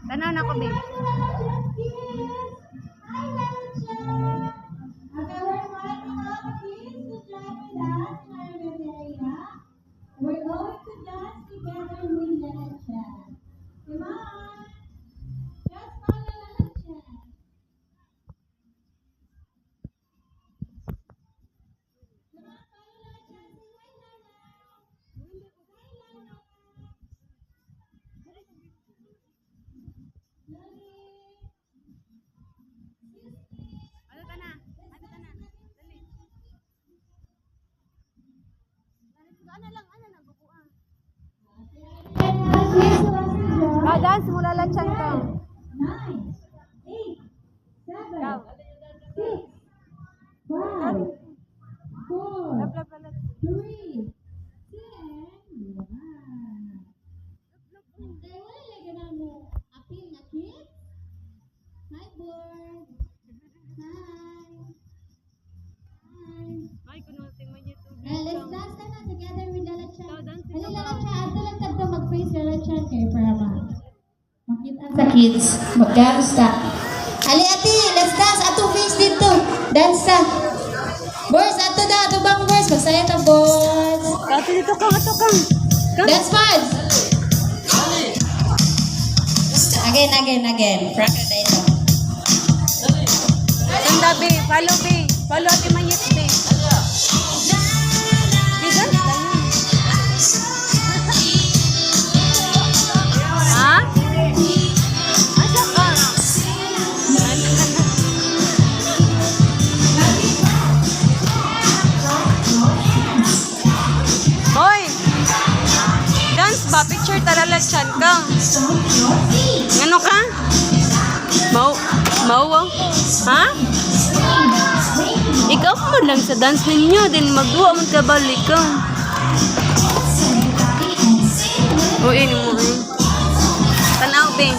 Tanaw na ko, babe. We're going to dance together with Lala Chan. Come on. Just follow Lala Chan. Come on, follow Lala Chan. Say hi, Lala. Ano ta na? Ano ta na? Dali. Ano lang, bubuan. Dance mo Lala Chan ka. 9, 8, 7, Ikaw. 6, 5, 4, Lap, lap, lap. 3, 2, 1. Kaya wala lagi na mo appeal na kids. Hi, board. Hi. Hi. Ay, kunuting mo YouTube. Let's dance na together with Lala Chan. Ikaw, dance Dali, ikaw Lala ba? Chan. Ato lang kadto mag-face Lala Chan kayo para makita sa kids. Mag-dance ta. Ali, ate, let's dance. Ato face dito. Dance ta. Boys, ato na. Ato bang boys? Masaya ta, boys. Ate, dito ka, ato ka. Dance pads. Again. Practice na ito. Ganda, babe. Follow, babe. Follow ate Mayet, babe. Dance lang yun. Ha? Asa ka? Hoy! Dance ba? Picture Lala Chan ka. Ano ka? Mau? Ha? Ikaw mo lang sa dance ninyo, din magduwa mo ka balik ka. Uy, mo eh. Tanaw, be.